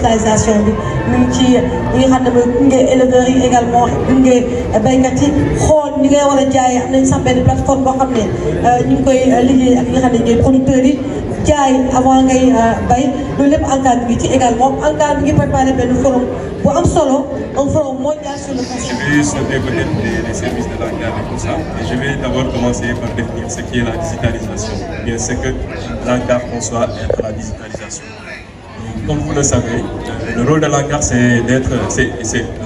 digitalisation bi ñu ngi ci ñi nga xam ne mooy gunge éleveurs yi également gunge béykat yi xool ñi ngay war a jaayee am nañ sax benn plateforme boo xam ne ñu ngi koy liggéey ak ñi nga xam ne ñooy producteurs yi jaay avant ngay bay loolu lépp ANCAR bi ngi ci également ANCAR bi ngi préparé benn forum bu am solo un forum mondial sur le foncier. Je vais sauter peut-être les services de l'ANCAR et tout ça. Et je vais d'abord commencer par définir ce qui est la digitalisation, bien ce que l'ANCAR conçoit être la digitalisation. Et comme vous le savez, le rôle de l'ANCAR,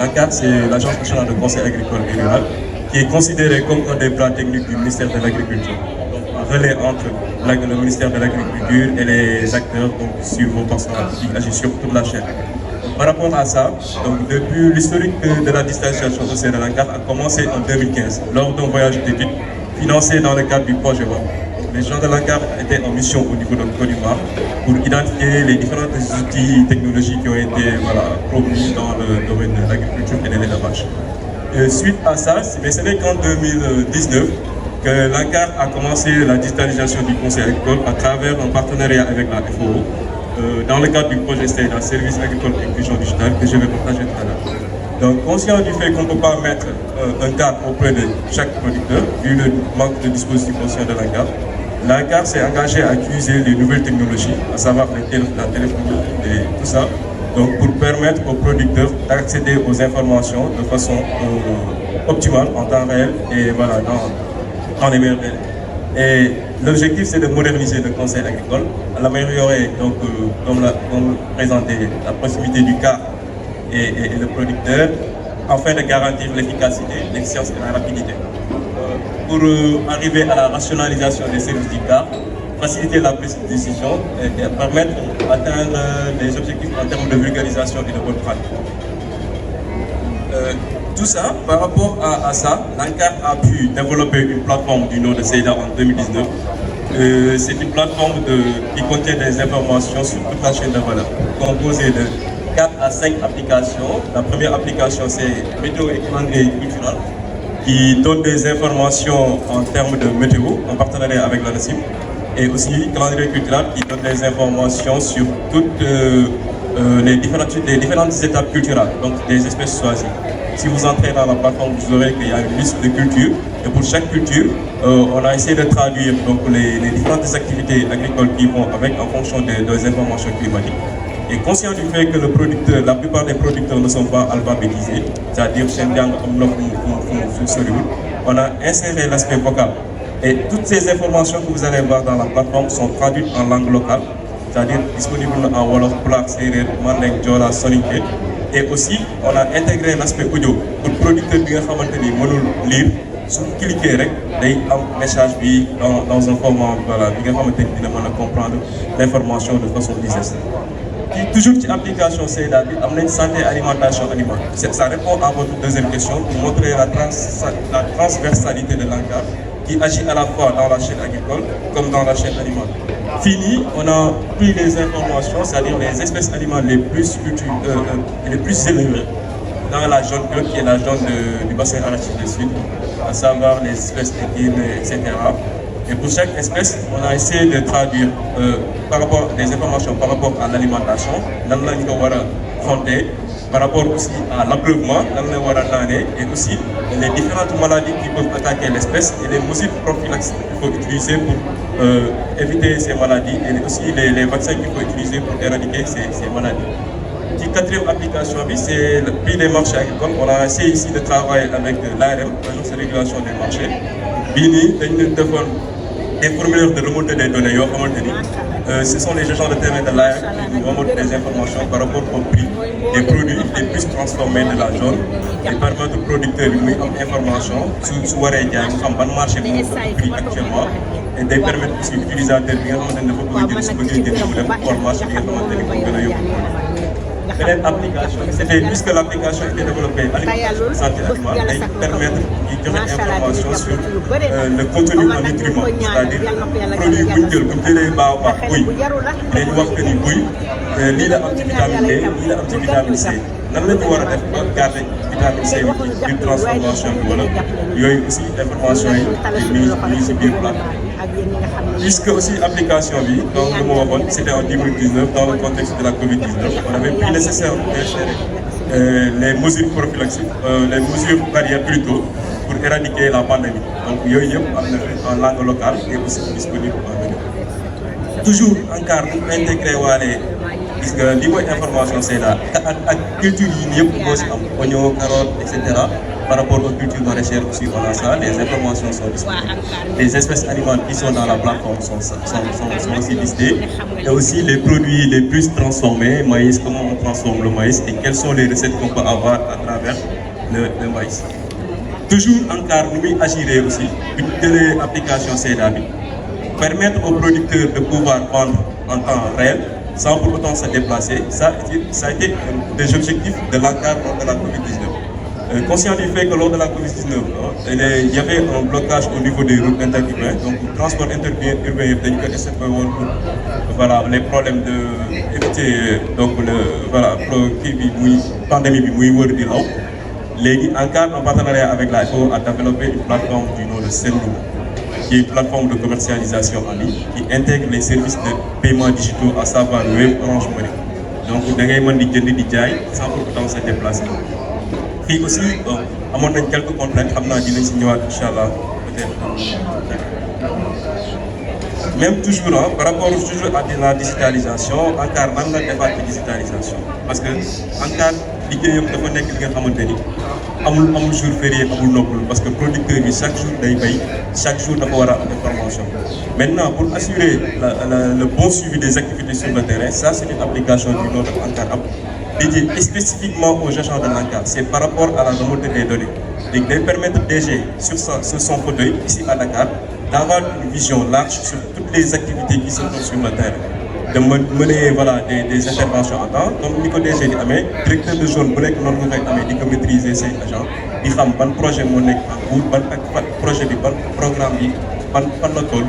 l'ANCAR, c'est l'Agence nationale de conseil agricole et rural, qui est considérée comme un des bras techniques du ministère de l'Agriculture. Donc, un relais entre le ministère de l'Agriculture et les acteurs sur vos partenaires qui agissent sur toute la chaîne. Par rapport à ça, donc depuis l'historique de la digitalisation au sein de l'ANCAR a commencé en 2015, lors d'un voyage d'études financé dans le cadre du projet WAP. Les gens de l'ANCAR étaient en mission au niveau de Côte d'Ivoire pour identifier les différents outils technologiques qui ont été promus dans le domaine de l'agriculture et de l'élevage. Suite à ça, ce n'est qu'en 2019 que l'ANCAR a commencé la digitalisation du conseil agricole à travers un partenariat avec la FOO dans le cadre du projet STEIDA, Service agricole et inclusion digitale, que je vais partager tout à l'heure. Donc, conscient du fait qu'on ne peut pas mettre un cadre auprès de chaque producteur, vu le manque de dispositifs conscients de l'ANCAR s'est engagé à utiliser les nouvelles technologies, à savoir la téléphonie et tout ça, donc pour permettre aux producteurs d'accéder aux informations de façon optimale, en temps réel et dans les meilleurs délais. Et l'objectif, c'est de moderniser le conseil agricole, l'améliorer, donc, comme présenté, la proximité du CAR et le producteur, afin de garantir l'efficacité, l'efficience et la rapidité. Pour arriver à la rationalisation des services du CAR, faciliter la prise de décision et permettre d'atteindre les objectifs en termes de vulgarisation et de bonne pratique. Tout ça, par rapport à ça, l'ANCAR a pu développer une plateforme du nom de STEIDA en 2019. C'est une plateforme qui contient des informations sur toute la chaîne de valeur, composée de 4 à 5 applications. La première application, c'est Météo et calendrier culturel, qui donne des informations en termes de météo, en partenariat avec la NACIM, et aussi calendrier culturel qui donne des informations sur toutes les différentes étapes culturelles, donc des espèces choisies. Si vous entrez dans la plateforme, vous aurez qu'il y a une liste de cultures, et pour chaque culture, on a essayé de traduire donc, les différentes activités agricoles qui vont avec en fonction des informations climatiques. Et conscient du fait que la plupart des producteurs ne sont pas alphabétisés, c'est-à-dire on a inséré l'aspect vocal. Et toutes ces informations que vous allez voir dans la plateforme sont traduites en langue locale, c'est-à-dire disponibles en Wolof, Pulaar, Serer, Mandeng, Joola, Soninké. Et aussi, on a intégré l'aspect audio pour le producteur qui veut lire. Si vous cliquez, il y a un message dans un format qui va comprendre l'information de façon digeste. Toujours une application, c'est la santé alimentation animale. Ça répond à votre deuxième question pour montrer la transversalité de l'ANCAR qui agit à la fois dans la chaîne agricole comme dans la chaîne animale. Fini, on a pris les informations, c'est-à-dire les espèces animales les plus élevées dans la zone bleue qui est la zone du bassin arachide du sud, à savoir les espèces équines, etc. Et pour chaque espèce, on a essayé de traduire des informations par rapport à l'alimentation, par rapport aussi à l'abreuvement, et aussi les différentes maladies qui peuvent attaquer l'espèce et les mesures prophylaxes qu'il faut utiliser pour éviter ces maladies et aussi les vaccins qu'il faut utiliser pour éradiquer ces maladies. La quatrième application, c'est le prix des marchés agricoles. On a essayé ici de travailler avec l'ARM, l'Agence de régulation des marchés. Bini, des formulaires de remontée des données. Ce sont les agents de terrain de l'ARM qui nous remontent des informations par rapport au prix des produits les plus transformés de la zone et permettent aux producteurs de avoir information sur le marché prix actuellement et de permettre aussi aux utilisateurs de marché Une application, c'était puisque l'application était développée à l'alimentation santé animale et permettre de donner information sur le contenu en nutriments, c'est-à-dire produit buñjël buñ jëlee baaw baax buy dañu wax que ni buy lii la am ci vitamine D lii la am ci vitamine C nan la ñu war a def ba garder vitamine C bi biir transformation bi wala yooyu aussi information yi mi ngi si biir plateau Puisque aussi application vie, donc le mot c'était en 2019 dans le contexte de la Covid-19, on avait pris nécessaire les mesures prophylaxiques, les mesures barrières plutôt pour éradiquer la pandémie. Donc il y a en langue locale et aussi disponible en ligne. Toujours encore intégré gis nga li mooy information c'est là ak culture yi yëpp moo si am oignon carotte et cetera par rapport aux cultures maraîchères aussi on a ça les informations sont disponibles les espèces animales qui sont dans la plateforme sont aussi listées et aussi les produits les plus transformés maïs comment on transforme le maïs et quelles sont les recettes qu'on peut avoir à travers le maïs toujours encore nu muy agir aussi une jëlee application CEDA bi permettre aux producteurs de pouvoir vendre en temps réel sans pour autant se déplacer. Ça a été des objectifs de l'ANCAR lors de la Covid-19. Conscient du fait que lors de la Covid-19, il y avait un blocage au niveau des routes interurbaines, donc le transport interurbain, voilà, les problèmes de éviter donc voilà, pandémie bi muy wër di law. Léegi ANCAR en partenariat avec la FAO a développé une plateforme du nom de Senlou, qui est une plateforme de commercialisation en ligne qui intègre les services de paiement digitaux à savoir Wave, Orange Money. Donc da ngay mën di jënd di jaay sans pour autant se déplacer. Fii aussi amoon nañ quelques contraintes xam naa dinañ si ñëwaat incha allah peut-être. Même toujours par rapport toujours à la digitalisation ANCAR nan la defaat ci digitalisation parce que ANCAR liggéeyam dafa nekk li nga xamante ni amul jour férié amul noppal parce que producteur bi chaque jour day bay chaque jour dafa war a am information. Maintenant pour assurer le bon suivi des activités sur le terrain ça c'est une application du nom de ANCAR App dédiée spécifiquement aux agents de l'ANCAR. C'est par rapport à la remontée des données. Donc day permettre DG sur son fauteuil ici à Dakar d'avoir une vision large sur toutes les activités qui se font sur le terrain. De mener voilà, des interventions en temps comme ni ko DG di amee directeur de zone bu nekk noonu nga koy amee di ko maîtriser say agents di xam ban projet moo nekk en cours ban projet bi ban programme bi fan la toll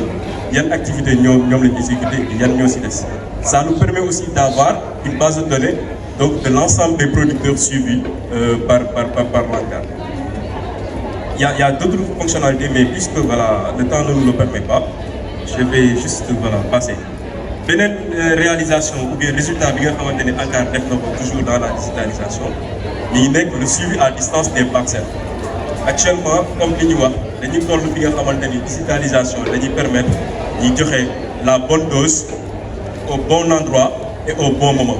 yan activités ñoom lañ exécuté yan ñoo si des. Ça nous permet aussi d'avoir une base de données donc de l'ensemble des producteurs suivis par l'ANCAR. Il y a d'autres fonctionnalités mais puisque voilà le temps ne nous le permet pas je vais juste voilà passer. Beneen réalisation ou bien résultat bi nga xamante ne ANCAR def na ko toujours dans la digitalisation mi ngi nekk le suivi à distance des parcelles. Actuellement comme li ñu wax dañuy toll fi nga xamante ni digitalisation dañuy permettre ñuy joxe la bonne dose au bon endroit et au bon moment.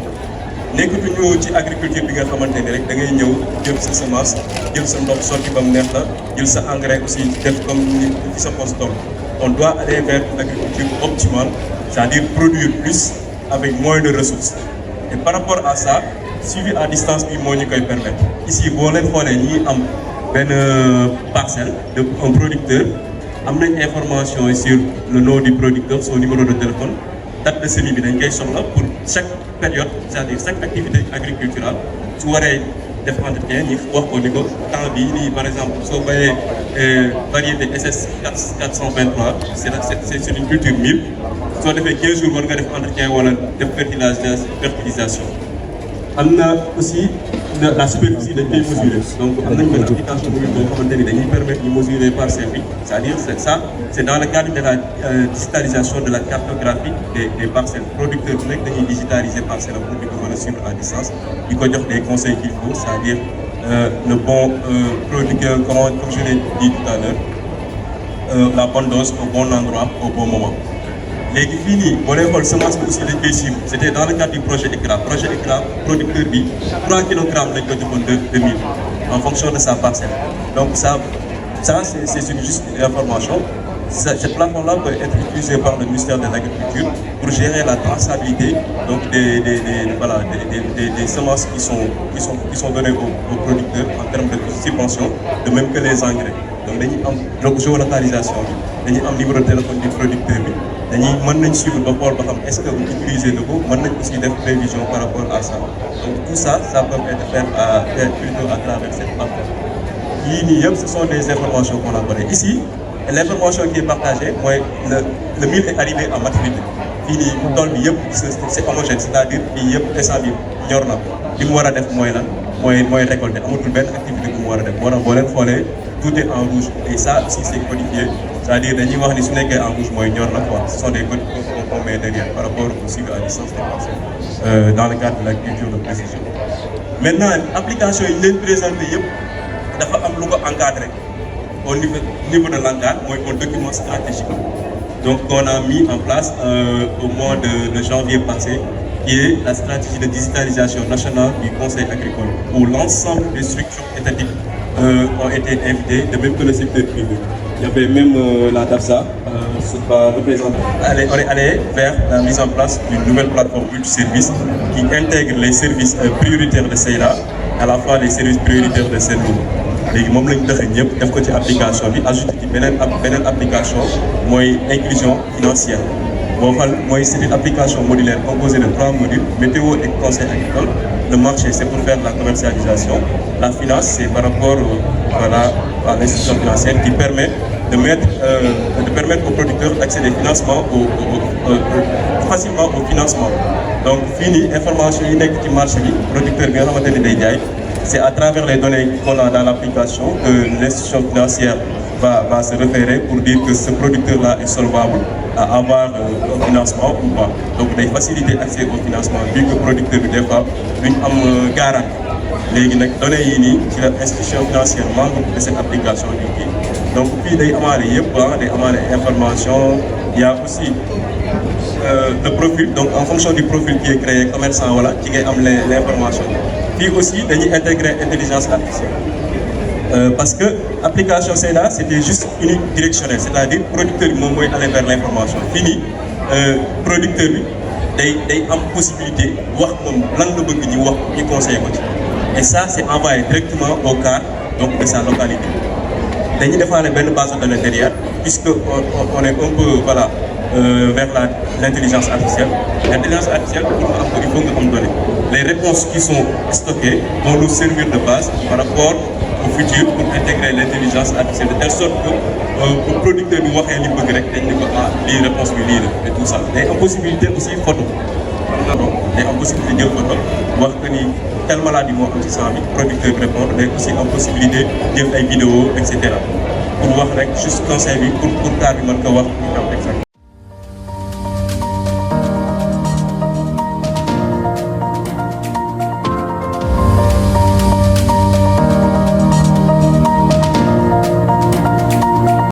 Nekkatuñu ci agriculture bi nga xamante ni rek da ngay ñëw jël sa semence jël sa ndox sotti ba mu neex la jël sa engrais aussi def comme ni fi sa poste toll. On doit aller vers une agriculture optimale, c'est-à-dire produire plus avec moins de ressources. Et par rapport à ça, suivi à distance bi moo ñu koy permettre. Ici boo leen xoolee ñi am benn parcelle de un producteur am nañ information sur le nom du producteur, son numéro de téléphone, date de semis bi dañ koy soxla pour chaque période, c'est-à-dire chaque activité agriculturale su waree def entretien ñi wax ko ni ko temps bii nii par exemple soo bayee variété SS 423 c'est une culture mil soo defee 15 jours war nga def entretien wala def fertilisation. Am na aussi la superficie dañ koy mesurer donc am nañ benn application mobile boo xamante ni dañuy permettre ñu mesurer parcelle bi c'est-à-dire c'est dans le cadre de la digitalisation de la cartographie des parcelles. Producteur bu nekk dañuy digitaliser parcelle pour di ko mën a suivre à distance di ko jox des conseils qu'il faut c'est-à-dire le bon producteur comme je l'ai dit tout à l'heure la bonne dose au bon endroit au bon moment. Léegi fii nii boo leen xool semence bi aussi dañ koy suivre c'était dans le cadre du projet ECRA producteur bi 3 kilogrammes lañ ko joxoon de mil en fonction de sa parcelle. Donc ça c'est une juste information. Cette plateforme-là peut être utilisée par le ministère de l'Agriculture pour gérer la traçabilité donc des semences qui sont données aux producteurs en termes de subvention, de même que les engrais. Donc dañuy am donc géolocalisation bi dañuy am numéro de téléphone du producteur bi dañuy mën nañ suivre ba xool ba xam est-ce que utiliser na ko mën nañ aussi def prévision par rapport à ça. Donc tout ça peut être fait plutôt à travers cette plateforme. Yii nii yëpp ce sont des informations qu'on a données ici. L'information qui est partagée mooy le mil est arrivé à maturité. Fii nii tool bi yëpp c'est homogène, c'est-à-dire fii yëpp instant bi ñor na ko li mu war a def mooy lan mooy récolter amatul benn activité bu mu war a def moo tax boo leen xoolee tout est en rouge et ça aussi c'est codifié c'est-à-dire dañuy wax ni su nekkee en rouge mooy ñor na quoi, ce sont des codes qu'on met derrière par rapport au suivi à distance des patients dans le cadre de l'agriculture de précision. Maintenant application yi ñu leen présenté yëpp dafa am lu ko encadré au niveau de l'encadre mooy un document stratégique donc qu'on a mis en place au mois de janvier passé, qui est la stratégie de digitalisation nationale du Conseil agricole, où l'ensemble des structures étatiques ont été invitées, de même que le secteur privé. Il y avait même la DAFSA, on est allé vers la mise en place d'une nouvelle plateforme multiservice qui intègre les services prioritaires de CEILA, à la fois les services prioritaires de CENLOU. léegi moom lañ dëxëñ ñëpp def ko ci application bi ajouté ci beneen application mooy inclusion financière boo xam mooy c'est une application modulaire composée de 3 modules météo et conseil agricole. Le marché c'est pour faire la commercialisation, la finance c'est par rapport à l'institution financière qui permet de permettre aux producteurs d'accéder facilement au financement. Donc fii nii information yi nekk ci marché bi producteur bi nga xamante ne day jaay. C'est à travers les données qu'on a dans l'application que l'institution financière va se référer pour dire que ce producteur-là est solvable à avoir un financement ou pas. Donc, il faciliter l'accès au financement vu que le producteur des fois duñ am garantie. Les données yi nii ci l'institution financière membre de cette application bi. Donc puis day amaale yëpp day amaale information. Il y a aussi le profil, donc en fonction du profil qui est créé commerçant voilà ci ngay am l'information. Puis aussi dañuy intégrer intelligence artificielle parce que application CEILA c'était juste unidirectionnel, c'est-à-dire producteur bi moom mooy aller vers l'information. Fii nii producteur bi day am possibilité wax moom lan la bëgg ñu wax ñu conseiller ko ci et ça c'est envoyé directement au cadre donc de sa localité. Dañuy defaale benn base de données derrière puisque on est un peu vers l'intelligence artificielle. L'intelligence artificielle, il faut que nous donner. Les réponses qui sont stockées vont nous servir de base par rapport au futur pour intégrer l'intelligence artificielle de telle sorte que le producteur nous voit les réponses et tout ça. Et en possibilité aussi photo. Et en possibilité de photo, voir que telle maladie moi comme ça, le producteur répond, mais aussi en possibilité de faire des vidéos, etc. Pour voir juste conseil pour carrément voir exactement.